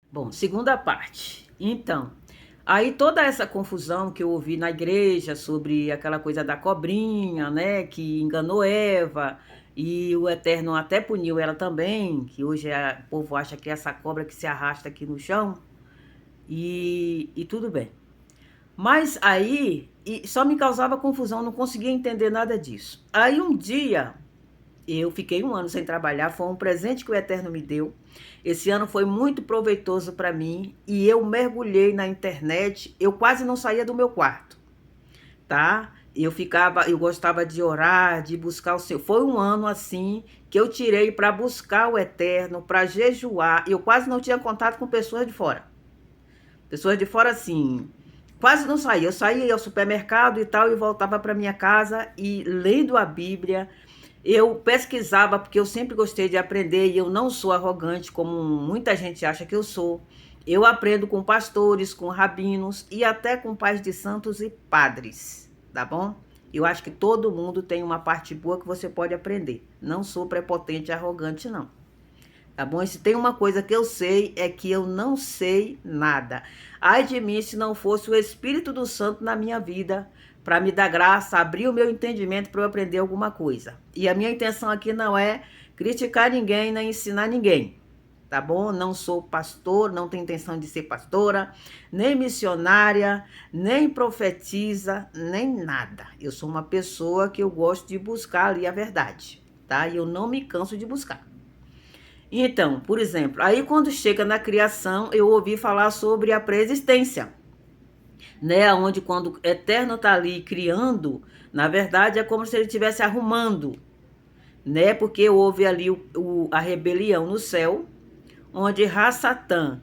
Bom, segunda parte. Então, aí toda essa confusão que eu ouvi na igreja sobre aquela coisa da cobrinha, né, que enganou Eva, e o Eterno até puniu ela também, que hoje o povo acha que é essa cobra que se arrasta aqui no chão, e tudo bem. Mas aí só me causava confusão, não conseguia entender nada disso. Aí um dia eu fiquei um ano sem trabalhar, foi um presente que o Eterno me deu. Esse ano foi muito proveitoso para mim e eu mergulhei na internet. Eu quase não saía do meu quarto, tá? Eu gostava de orar, de buscar o Senhor. Foi um ano assim que eu tirei para buscar o Eterno, para jejuar. Eu quase não tinha contato com pessoas de fora. Pessoas de fora, assim, quase não saía. Eu saía ao supermercado e tal e voltava para minha casa e lendo a Bíblia. Eu pesquisava porque eu sempre gostei de aprender e eu não sou arrogante como muita gente acha que eu sou. Eu aprendo com pastores, com rabinos e até com pais de santos e padres, tá bom? Eu acho que todo mundo tem uma parte boa que você pode aprender. Não sou prepotente e arrogante, não. Tá bom? E se tem uma coisa que eu sei, é que eu não sei nada. Ai de mim se não fosse o Espírito do Santo na minha vida, para me dar graça, abrir o meu entendimento para eu aprender alguma coisa. E a minha intenção aqui não é criticar ninguém, nem ensinar ninguém. Tá bom? Não sou pastor, não tenho intenção de ser pastora, nem missionária, nem profetisa, nem nada. Eu sou uma pessoa que eu gosto de buscar ali a verdade, tá? E eu não me canso de buscar. Então, por exemplo, aí quando chega na criação, eu ouvi falar sobre a preexistência, né? Onde quando o Eterno está ali criando, na verdade é como se ele estivesse arrumando, né? Porque houve ali a rebelião no céu, onde Ra-Satã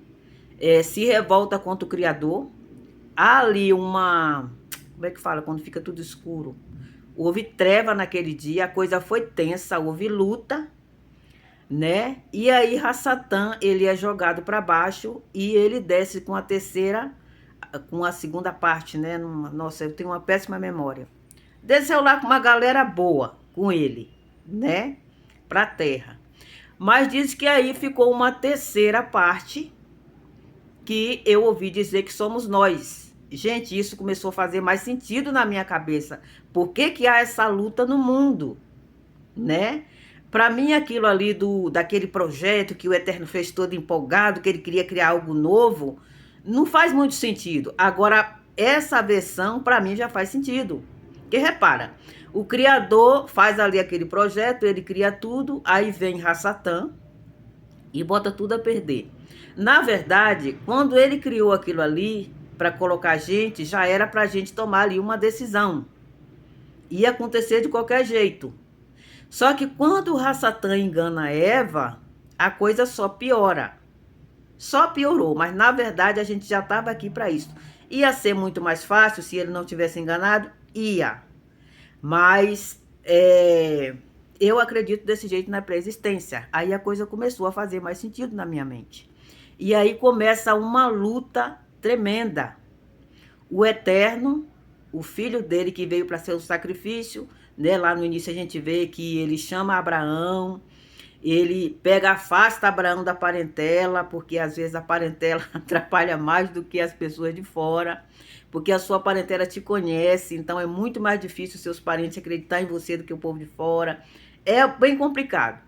se revolta contra o Criador. Há ali uma... Como é que fala? Quando fica tudo escuro. Houve treva naquele dia, a coisa foi tensa, houve luta, né? E aí Ra-Satã, ele é jogado para baixo e ele desce com a terceira, com a segunda parte, né? Nossa, eu tenho uma péssima memória. Desceu lá com uma galera boa com ele, né? Para a terra. Mas diz que aí ficou uma terceira parte que eu ouvi dizer que somos nós. Gente, isso começou a fazer mais sentido na minha cabeça. Por que que há essa luta no mundo, né? Para mim, aquilo ali daquele projeto que o Eterno fez todo empolgado, que ele queria criar algo novo, não faz muito sentido. Agora, essa versão, para mim, já faz sentido. Porque repara, o Criador faz ali aquele projeto, ele cria tudo, aí vem Ra-Satã e bota tudo a perder. Na verdade, quando ele criou aquilo ali, para colocar a gente, já era para a gente tomar ali uma decisão. Ia acontecer de qualquer jeito. Só que quando o Ra-Satã engana Eva, a coisa só piora. Só piorou, mas na verdade a gente já estava aqui para isso. Ia ser muito mais fácil se ele não tivesse enganado? Ia. Mas eu acredito desse jeito na pré-existência. Aí a coisa começou a fazer mais sentido na minha mente. E aí começa uma luta tremenda. O Eterno, o filho dele que veio para ser o sacrifício, né? Lá no início a gente vê que ele chama Abraão, ele afasta Abraão da parentela, porque às vezes a parentela atrapalha mais do que as pessoas de fora, porque a sua parentela te conhece, então é muito mais difícil os seus parentes acreditar em você do que o povo de fora. É bem complicado,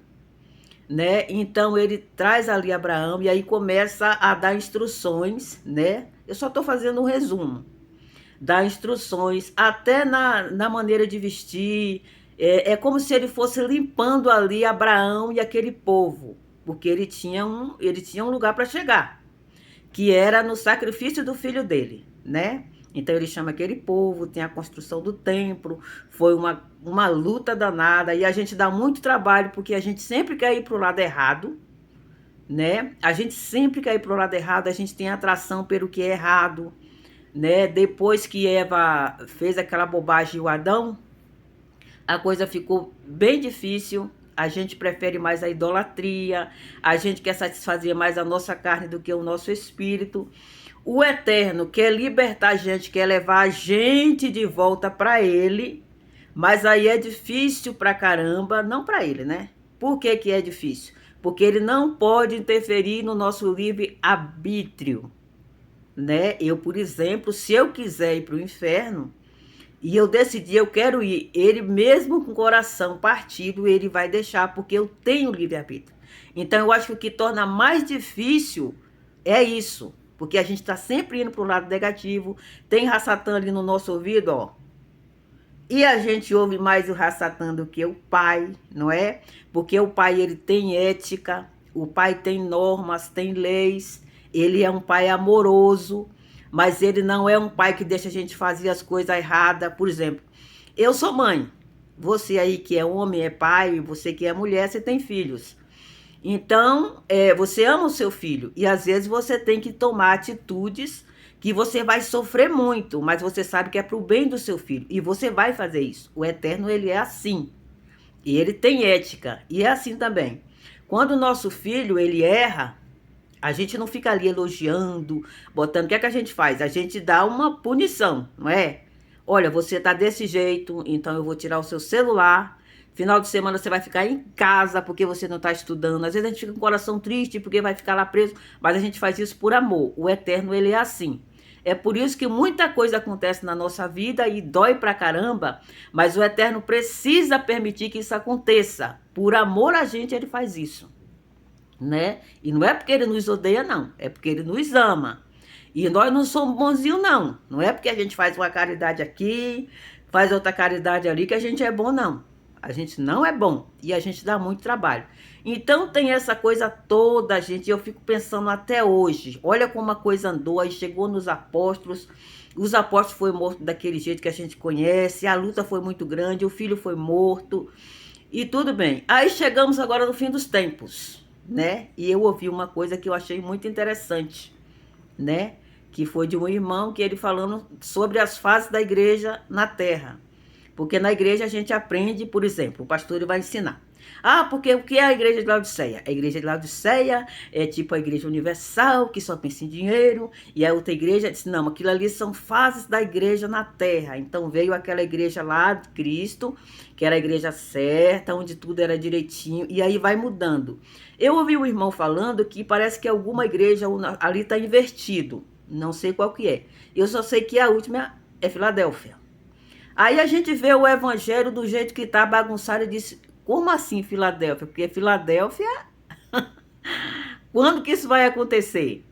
né? Então ele traz ali Abraão e aí começa a dar instruções, né? Eu só estou fazendo um resumo. Dá instruções, até na maneira de vestir. É como se ele fosse limpando ali Abraão e aquele povo, porque ele tinha um lugar para chegar, que era no sacrifício do filho dele, né? Então ele chama aquele povo, tem a construção do templo, foi uma luta danada, e a gente dá muito trabalho, porque a gente sempre quer ir para o lado errado, né? A gente sempre quer ir para o lado errado, a gente tem atração pelo que é errado, né? Depois que Eva fez aquela bobagem e o Adão, a coisa ficou bem difícil. A gente prefere mais a idolatria, a gente quer satisfazer mais a nossa carne do que o nosso espírito. O Eterno quer libertar a gente, quer levar a gente de volta para ele, mas aí é difícil pra caramba, não para ele, né? Por que que é difícil? porque ele não pode interferir no nosso livre-arbítrio, né? Eu, por exemplo, se eu quiser ir para o inferno, e eu decidi, eu quero ir, ele mesmo com o coração partido, ele vai deixar, porque eu tenho livre-arbítrio. Então, eu acho que o que torna mais difícil é isso, porque a gente está sempre indo para o lado negativo, tem Rassatã ali no nosso ouvido, ó, e a gente ouve mais o Rassatã do que o pai, não é? Porque o pai, ele tem ética, o pai tem normas, tem leis, ele é um pai amoroso, mas ele não é um pai que deixa a gente fazer as coisas erradas. Por exemplo, eu sou mãe, você aí que é homem, é pai, você que é mulher, você tem filhos. Então, você ama o seu filho e às vezes você tem que tomar atitudes que você vai sofrer muito, mas você sabe que é para o bem do seu filho e você vai fazer isso. O Eterno, ele é assim e ele tem ética e é assim também. Quando o nosso filho, ele erra, a gente não fica ali elogiando, botando. O que é que a gente faz? A gente dá uma punição, não é? Olha, você tá desse jeito, então eu vou tirar o seu celular. Final de semana você vai ficar em casa porque você não está estudando. Às vezes a gente fica com o coração triste porque vai ficar lá preso, mas a gente faz isso por amor. O Eterno, ele é assim. É por isso que muita coisa acontece na nossa vida e dói pra caramba, mas o Eterno precisa permitir que isso aconteça. Por amor a gente, ele faz isso, né? E não é porque ele nos odeia, não. É porque ele nos ama. E nós não somos bonzinhos, não. Não é porque a gente faz uma caridade aqui, faz outra caridade ali, que a gente é bom, não. A gente não é bom e a gente dá muito trabalho. Então tem essa coisa toda, gente. Eu fico pensando até hoje. Olha como a coisa andou, aí chegou nos apóstolos. Os apóstolos foram mortos daquele jeito que a gente conhece. A luta foi muito grande, o filho foi morto. E tudo bem. Aí chegamos agora no fim dos tempos, né? E eu ouvi uma coisa que eu achei muito interessante, né? Que foi de um irmão que ele falando sobre as fases da igreja na terra. Porque na igreja a gente aprende, por exemplo, o pastor ele vai ensinar. Ah, porque o que é a igreja de Laodiceia? A igreja de Laodiceia é tipo a igreja universal, que só pensa em dinheiro. E a outra igreja disse, não, aquilo ali são fases da igreja na terra. Então veio aquela igreja lá de Cristo, que era a igreja certa, onde tudo era direitinho. E aí vai mudando. Eu ouvi um irmão falando que parece que alguma igreja ali está invertido. Não sei qual que é. Eu só sei que a última é Filadélfia. Aí a gente vê o evangelho do jeito que tá bagunçado e disse, como assim Filadélfia? Porque Filadélfia, quando que isso vai acontecer?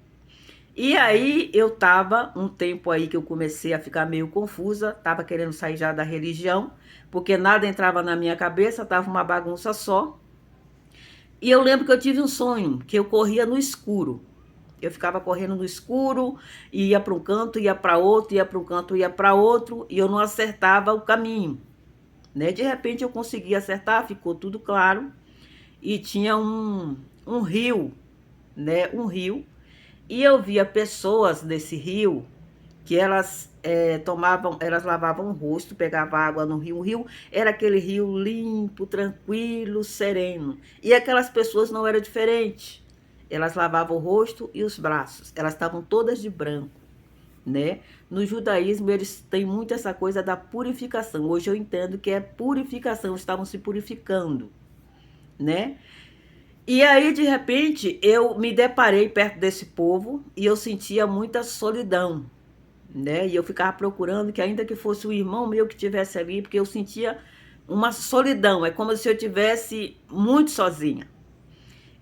E aí eu tava, um tempo aí que eu comecei a ficar meio confusa, tava querendo sair já da religião, porque nada entrava na minha cabeça, tava uma bagunça só. E eu lembro que eu tive um sonho, que eu corria no escuro. Eu ficava correndo no escuro, ia para um canto, ia para outro, ia para um canto, ia para outro, e eu não acertava o caminho, né? De repente eu consegui acertar, ficou tudo claro, e tinha um rio, né? Um rio, e eu via pessoas desse rio que elas elas lavavam o rosto, pegavam água no rio. O rio era aquele rio limpo, tranquilo, sereno. E aquelas pessoas não eram diferentes. Elas lavavam o rosto e os braços. Elas estavam todas de branco, né? No judaísmo, eles têm muito essa coisa da purificação. Hoje eu entendo que é purificação, estavam se purificando, né? E aí, de repente, eu me deparei perto desse povo e eu sentia muita solidão, né? E eu ficava procurando que ainda que fosse o irmão meu que estivesse ali, porque eu sentia uma solidão. É como se eu tivesse muito sozinha.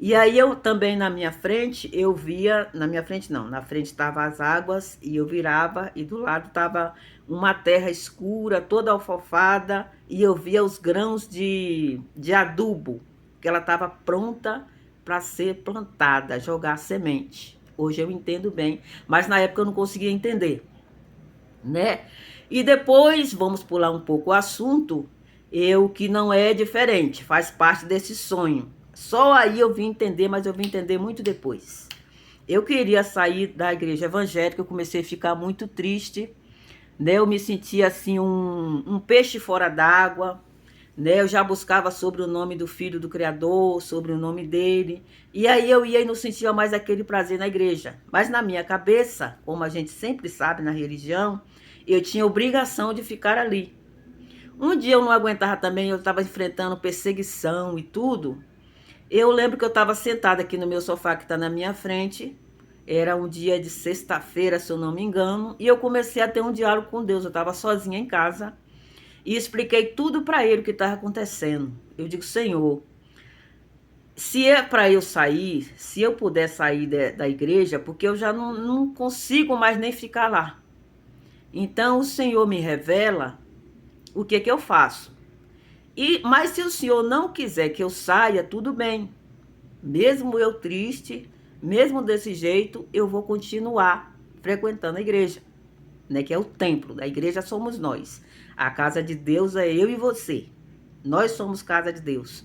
E aí eu também na minha frente, eu via, na minha frente não, na frente estavam as águas e eu virava e do lado estava uma terra escura, toda alfofada e eu via os grãos de adubo, que ela estava pronta para ser plantada, jogar semente. Hoje eu entendo bem, mas na época eu não conseguia entender, né? E depois, vamos pular um pouco o assunto, eu que não é diferente, faz parte desse sonho. Só aí eu vim entender, mas eu vim entender muito depois. Eu queria sair da igreja evangélica, eu comecei a ficar muito triste, né? Eu me sentia assim um peixe fora d'água, né? Eu já buscava sobre o nome do Filho do Criador, sobre o nome dele, e aí eu ia e não sentia mais aquele prazer na igreja. Mas na minha cabeça, como a gente sempre sabe na religião, eu tinha obrigação de ficar ali. Um dia eu não aguentava também, eu estava enfrentando perseguição e tudo. Eu lembro que eu estava sentada aqui no meu sofá que está na minha frente. Era um dia de sexta-feira, se eu não me engano, e eu comecei a ter um diálogo com Deus. Eu estava sozinha em casa e expliquei tudo para ele o que estava acontecendo. Eu digo, Senhor, se é para eu sair, se eu puder sair da igreja, porque eu já não consigo mais nem ficar lá. Então o Senhor me revela o que eu faço. Mas se o Senhor não quiser que eu saia, tudo bem. Mesmo eu triste, mesmo desse jeito, eu vou continuar frequentando a igreja, né? Que é o templo. A igreja somos nós. A casa de Deus é eu e você. Nós somos casa de Deus.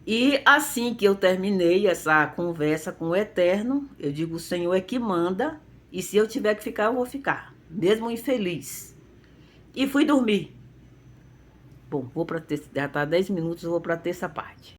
E assim que eu terminei essa conversa com o Eterno, eu digo, o Senhor é que manda, e se eu tiver que ficar, eu vou ficar, mesmo infeliz. E fui dormir. Bom, vou para já tá 10 minutos, eu vou para a terça parte.